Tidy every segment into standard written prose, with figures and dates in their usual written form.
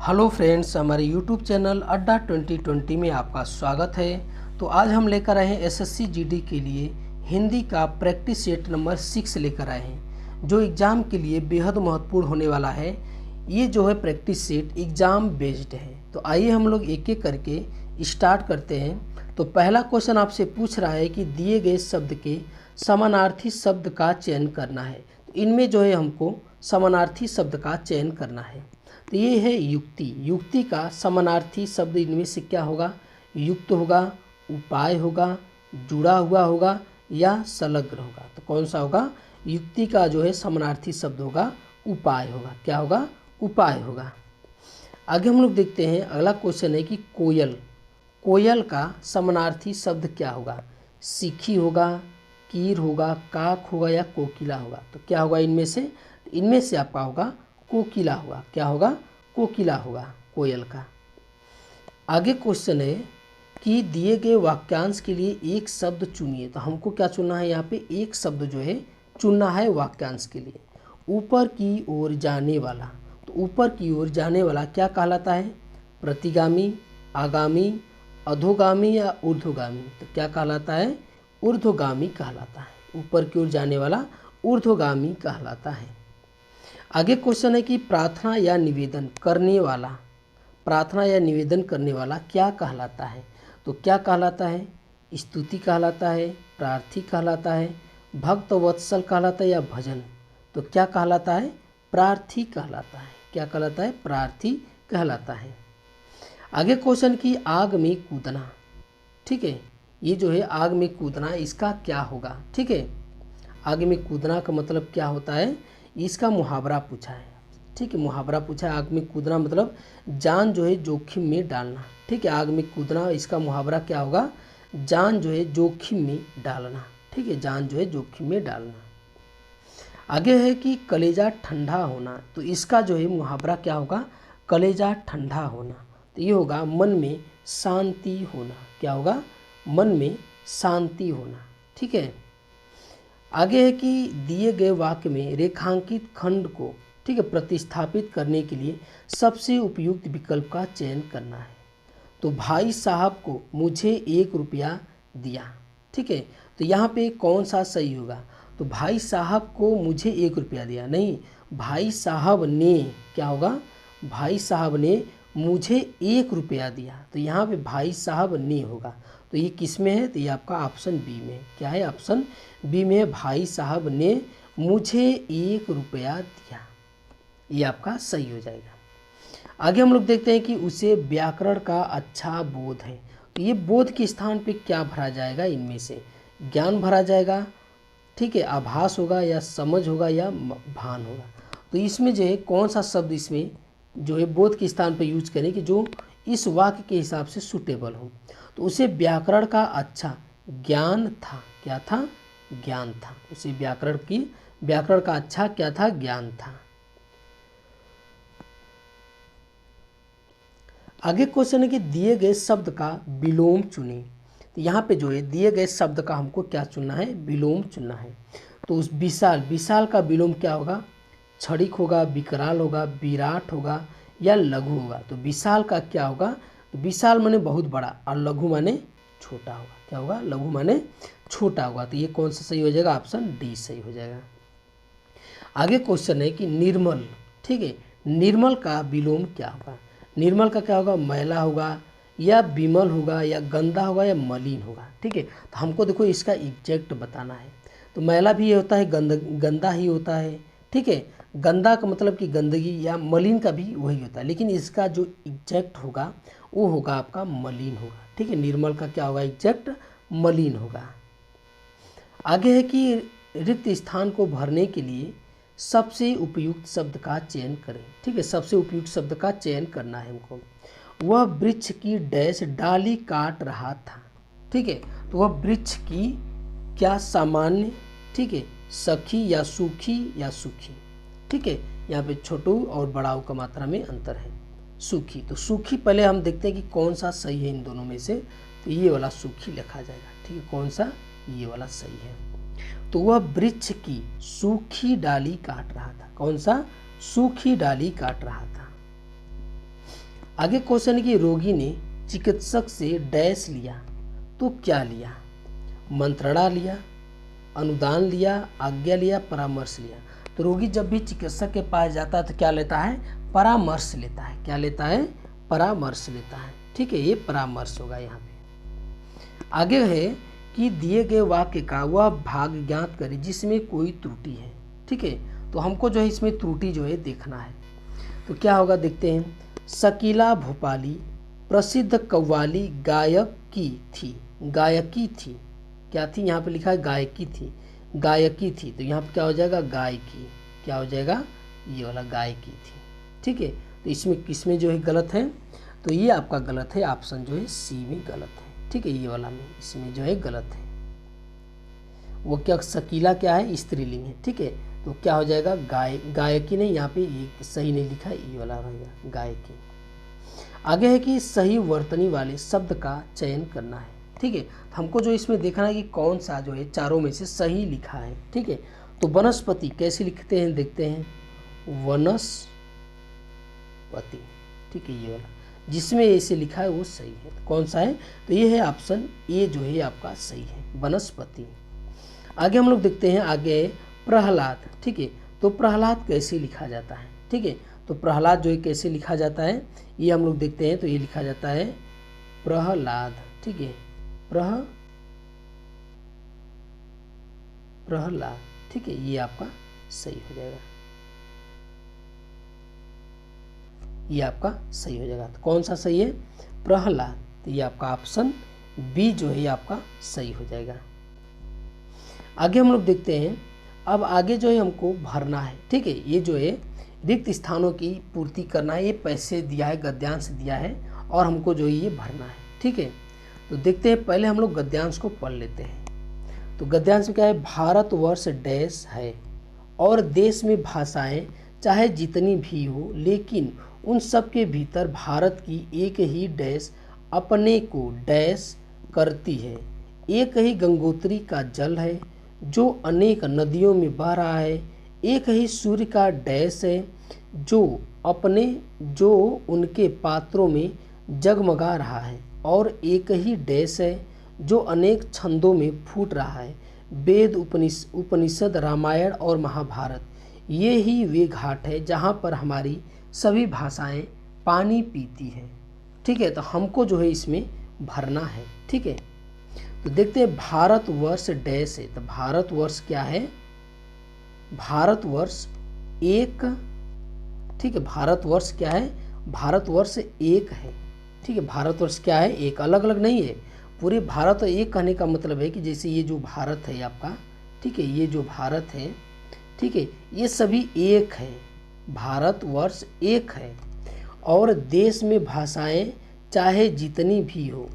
Hello friends, हमारे YouTube channel अड्डा 2020 में आपका स्वागत है। तो आज हम लेकर आए हैं एसएससी जीडी के लिए हिंदी का प्रैक्टिस सेट नंबर 6 लेकर आए हैं, जो एग्ज़ाम के लिए बेहद महत्वपूर्ण होने वाला है। ये जो है प्रैक्टिस सेट एग्ज़ाम बेस्ड है। तो आइए हम लोग एक एक करके स्टार्ट करते हैं। तो पहला क्वेश्चन आपसे पूछ रहा है कि दिए गए शब्द के समानार्थी शब्द का चयन करना है। तो इनमें जो है हमको समानार्थी शब्द का चयन करना है। तो ये है युक्ति। युक्ति का समानार्थी शब्द इनमें से क्या होगा? युक्त होगा, उपाय होगा, जुड़ा हुआ होगा या संलग्न होगा। तो कौन सा होगा? युक्ति का जो है समानार्थी शब्द होगा उपाय होगा। क्या होगा? उपाय होगा। आगे हम लोग देखते हैं, अगला क्वेश्चन है कि कोयल। कोयल का समानार्थी शब्द क्या होगा? सीखी होगा, कीर होगा, काक होगा या कोकिला होगा। तो क्या होगा इनमें से? इनमें से आपका होगा कोकिला होगा। क्या होगा? कोकिला होगा कोयल का। आगे क्वेश्चन है कि दिए गए वाक्यांश के लिए एक शब्द चुनिए। तो हमको क्या चुनना है? यहाँ पे एक शब्द जो है चुनना है वाक्यांश के लिए। ऊपर की ओर जाने वाला। तो ऊपर की ओर जाने वाला क्या कहलाता है? प्रतिगामी, आगामी, अधोगामी या ऊर्ध्वगामी। तो क्या कहलाता है? ऊर्ध्वगामी कहलाता है। ऊपर की ओर जाने वाला ऊर्ध्वगामी कहलाता है। आगे क्वेश्चन है कि प्रार्थना या निवेदन करने वाला, प्रार्थना या निवेदन करने वाला क्या कहलाता है? तो क्या कहलाता है? स्तुति कहलाता है, प्रार्थी कहलाता है, भक्त वत्सल कहलाता है या भजन। तो क्या कहलाता है? प्रार्थी कहलाता है। क्या कहलाता है? प्रार्थी कहलाता है। आगे क्वेश्चन की आग में कूदना। ठीक है, ये जो है आग में कूदना, इसका क्या होगा? ठीक है, आग में कूदना का मतलब क्या होता है? इसका मुहावरा पूछा है। ठीक है, मुहावरा पूछा है। आग में कूदना मतलब जान जो है जोखिम में डालना। ठीक है, आग में कूदना, इसका मुहावरा क्या होगा? जान जो है जोखिम में डालना। ठीक है, जान जो है जोखिम में डालना। आगे है कि कलेजा ठंडा होना। तो इसका जो है मुहावरा क्या होगा? कलेजा ठंडा होना। तो ये होगा मन में शांति होना। क्या होगा? मन में शांति होना। ठीक है। आगे है कि दिए गए वाक्य में रेखांकित खंड को, ठीक है, प्रतिस्थापित करने के लिए सबसे उपयुक्त विकल्प का चयन करना है। तो भाई साहब को मुझे 1 रुपया दिया। ठीक है, तो यहाँ पे कौन सा सही होगा? तो भाई साहब को मुझे 1 रुपया दिया नहीं, भाई साहब ने, क्या होगा? भाई साहब ने मुझे 1 रुपया दिया। तो यहाँ पे भाई साहब ने होगा। तो ये किस में है? तो ये आपका ऑप्शन बी में। क्या है? ऑप्शन बी में भाई साहब ने मुझे 1 रुपया दिया। ये आपका सही हो जाएगा। आगे हम लोग देखते हैं कि उसे व्याकरण का अच्छा बोध है। तो ये बोध के स्थान पे क्या भरा जाएगा? इनमें से ज्ञान भरा जाएगा, ठीक है, आभास होगा या समझ होगा या भान होगा। तो इसमें जो है कौन सा शब्द इसमें जो है बोध के स्थान पर यूज करें कि जो इस वाक्य के हिसाब से सूटेबल हो। तो उसे व्याकरण का अच्छा ज्ञान था। क्या था? ज्ञान था। उसे व्याकरण का अच्छा क्या था? ज्ञान था। आगे क्वेश्चन है कि दिए गए शब्द का विलोम चुने। तो यहाँ पे जो है दिए गए शब्द का हमको क्या चुनना है? विलोम चुनना है। तो उस विशाल, विशाल का विलोम क्या होगा? क्षणिक होगा, विकराल होगा, विराट होगा या लघु होगा। तो विशाल का क्या होगा? तो विशाल माने बहुत बड़ा और लघु माने छोटा होगा। क्या होगा? लघु माने छोटा होगा। तो ये कौन सा सही हो जाएगा? ऑप्शन डी सही हो जाएगा। आगे क्वेश्चन है कि निर्मल। ठीक है, निर्मल का विलोम क्या होगा? निर्मल का क्या होगा? मैला होगा या विमल होगा या गंदा होगा या मलिन होगा। ठीक है, तो हमको देखो इसका एग्जैक्ट बताना है। तो मैला भी होता है, गंदा ही होता है। ठीक है, गंदा का मतलब कि गंदगी, या मलिन का भी वही होता है, लेकिन इसका जो एग्जैक्ट होगा वो होगा आपका मलिन होगा। ठीक है, निर्मल का क्या होगा? एग्जैक्ट मलिन होगा। आगे है कि रिक्त स्थान को भरने के लिए सबसे उपयुक्त शब्द का चयन करें। ठीक है, सबसे उपयुक्त शब्द का चयन करना है हमको। वह वृक्ष की डैश डाली काट रहा था। ठीक है, तो वह वृक्ष की क्या सामान्य, ठीक है, सखी या सूखी या सूखी। ठीक है, यहाँ पे छोटू और बड़ाऊ का मात्रा में अंतर है। सूखी, तो सूखी पहले हम देखते हैं कि कौन सा सही है इन दोनों में से। तो ये वाला सूखी लिखा जाएगा। ठीक है, कौन सा? ये वाला सही है। तो वह वृक्ष की सूखी डाली काट रहा था। कौन सा? सूखी डाली काट रहा था। आगे क्वेश्चन कि रोगी ने चिकित्सक से डैश लिया तो क्या लिया? मंत्रणा लिया, अनुदान लिया, आज्ञा लिया, परामर्श लिया। तो रोगी जब भी चिकित्सक के पास जाता है तो क्या लेता है? परामर्श लेता है। क्या लेता है? परामर्श लेता है। ठीक है, ये परामर्श होगा यहाँ पे। आगे है कि दिए गए वाक्य का वह भाग ज्ञात करें जिसमें कोई त्रुटि है। ठीक है, तो हमको जो है इसमें त्रुटि जो है देखना है। तो क्या होगा देखते हैं। शकीला भोपाली प्रसिद्ध कव्वाली गायकी थी। गायकी थी, क्या थी? यहाँ पे लिखा है गायकी थी। गायकी थी, तो यहाँ पे क्या हो जाएगा? गायकी। क्या हो जाएगा? ये वाला गायकी थी। ठीक है, तो इसमें किसमें जो है गलत है? तो ये आपका गलत है, ऑप्शन जो है सी में गलत है। ठीक है, ये वाला में इसमें जो है गलत है। वो क्या, शकीला क्या है? स्त्रीलिंग है। ठीक है, तो क्या हो जाएगा? गायकी नहीं, यहाँ पे ये सही नहीं लिखा है, ये वाला रहेगा गायकी। आगे है कि सही वर्तनी वाले शब्द का चयन करना है। ठीक है, तो हमको जो इसमें देखना है कि कौन सा जो है चारों में से सही लिखा है। ठीक है, तो वनस्पति कैसे लिखते हैं देखते हैं। वनस्पति। ठीक है, ये वाला जिसमें ऐसे लिखा है वो सही है। तो कौन सा है? तो ये है ऑप्शन ए जो है आपका सही है, वनस्पति। आगे हम लोग देखते हैं, आगे प्रहलाद। ठीक है, तो प्रहलाद कैसे लिखा जाता है? ठीक है, तो प्रहलाद जो है कैसे लिखा जाता है ये हम लोग देखते हैं। तो ये लिखा जाता है प्रहलाद। ठीक है, प्रहलाद। ठीक है, ये आपका सही हो जाएगा, ये आपका सही हो जाएगा। तो कौन सा सही है? प्रहलाद। तो ये आपका ऑप्शन बी जो है आपका सही हो जाएगा। आगे हम लोग देखते हैं, अब आगे जो है हमको भरना है। ठीक है, ये जो है रिक्त स्थानों की पूर्ति करना है। ये पैसे दिया है, गद्यांश दिया है और हमको जो है ये भरना है। ठीक है, तो देखते हैं, पहले हम लोग गद्यांश को पढ़ लेते हैं। तो गद्यांश में क्या है? भारतवर्ष डैश है और देश में भाषाएं चाहे जितनी भी हो, लेकिन उन सब के भीतर भारत की एक ही डैश अपने को डैश करती है। एक ही गंगोत्री का जल है जो अनेक नदियों में बह रहा है। एक ही सूर्य का डैश है जो उनके पात्रों में जगमगा रहा है। और एक ही डैश है जो अनेक छंदों में फूट रहा है। वेद, उपनिषद, रामायण और महाभारत, ये ही वे घाट है जहाँ पर हमारी सभी भाषाएं पानी पीती हैं। ठीक है, तो हमको जो है इसमें भरना है। ठीक है, तो देखते हैं, भारतवर्ष डैश है। तो भारतवर्ष क्या है? भारतवर्ष एक। ठीक है, भारतवर्ष क्या है? भारतवर्ष एक है। ठीक है, भारतवर्ष क्या है? एक, अलग अलग नहीं है। पूरे भारत एक कहने का मतलब है कि जैसे ये जो भारत है आपका, ठीक है, ये जो भारत है, ठीक है, ये सभी एक है। भारतवर्ष एक है और देश में भाषाएं चाहे जितनी भी हो,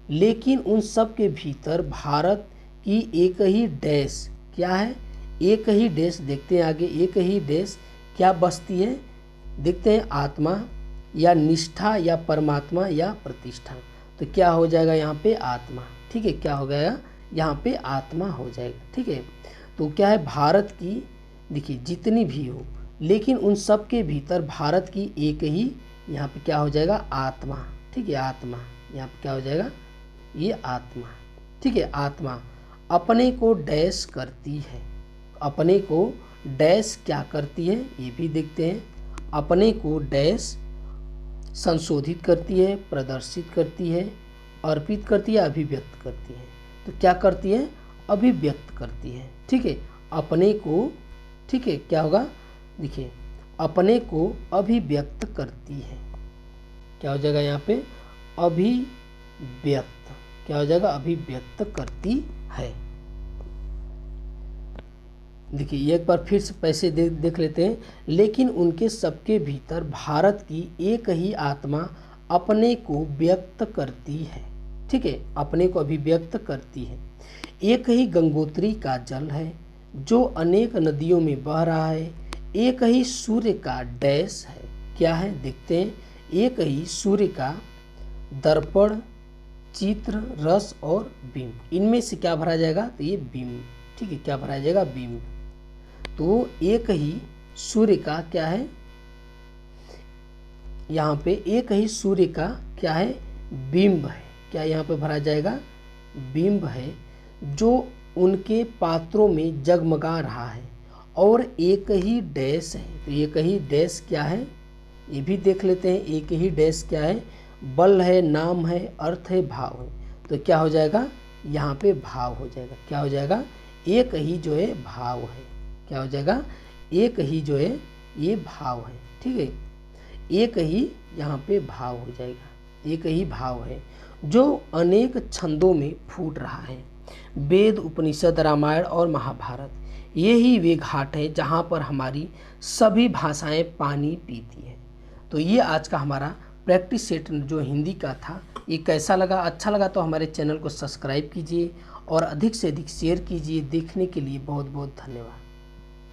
लेकिन उन सब के भीतर भारत की एक ही डैश क्या है? एक ही डैश। देखते हैं आगे, एक ही डैश क्या बसती है? देखते हैं, आत्मा या निष्ठा या परमात्मा या प्रतिष्ठा। तो क्या हो जाएगा यहाँ पे? आत्मा। ठीक है, क्या हो गया? यहाँ पे आत्मा हो जाएगा। ठीक है, तो क्या है? भारत की, देखिए, जितनी भी हो, लेकिन उन सब के भीतर भारत की एक ही, यहाँ पे क्या हो जाएगा? आत्मा। ठीक है, आत्मा, यहाँ पे क्या हो जाएगा? ये आत्मा। ठीक है, आत्मा अपने को डैश करती है। अपने को डैश क्या करती है ये भी देखते हैं। अपने को डैश संशोधित करती है, प्रदर्शित करती है, अर्पित करती है, अभिव्यक्त करती है। तो क्या करती है? अभिव्यक्त करती है। ठीक है, अपने को, ठीक है, क्या होगा? देखिए, अपने को अभिव्यक्त करती है। क्या हो जाएगा यहाँ पे? अभिव्यक्त। क्या हो जाएगा? अभिव्यक्त करती है। देखिए, एक बार फिर से पैसे देख लेते हैं। लेकिन उनके सबके भीतर भारत की एक ही आत्मा अपने को व्यक्त करती है। ठीक है, अपने को अभिव्यक्त करती है। एक ही गंगोत्री का जल है जो अनेक नदियों में बह रहा है। एक ही सूर्य का डैश है। क्या है? देखते हैं, एक ही सूर्य का दर्पण, चित्र, रस और बिंब, इनमें से क्या भरा जाएगा? तो ये बिंब। ठीक है, क्या भरा जाएगा? बिंब। तो एक ही सूर्य का क्या है? यहाँ पे एक ही सूर्य का क्या है, बिंब है। क्या यहाँ पे भरा जाएगा, बिंब है जो उनके पात्रों में जगमगा रहा है। और एक ही डैश है, तो एक ही डैश क्या है, ये भी देख लेते हैं। एक ही डैश क्या है, बल है, नाम है, अर्थ है, भाव है। तो क्या हो जाएगा, यहाँ पे भाव हो जाएगा। क्या हो जाएगा, एक ही जो है भाव है। क्या हो जाएगा, एक ही जो है ये भाव है। ठीक है, एक ही यहाँ पे भाव हो जाएगा। एक ही भाव है जो अनेक छंदों में फूट रहा है। वेद, उपनिषद, रामायण और महाभारत, ये ही वे घाट है जहाँ पर हमारी सभी भाषाएं पानी पीती हैं। तो ये आज का हमारा प्रैक्टिस सेट जो हिंदी का था, ये कैसा लगा? अच्छा लगा तो हमारे चैनल को सब्सक्राइब कीजिए और अधिक से अधिक शेयर कीजिए। देखने के लिए बहुत बहुत धन्यवाद।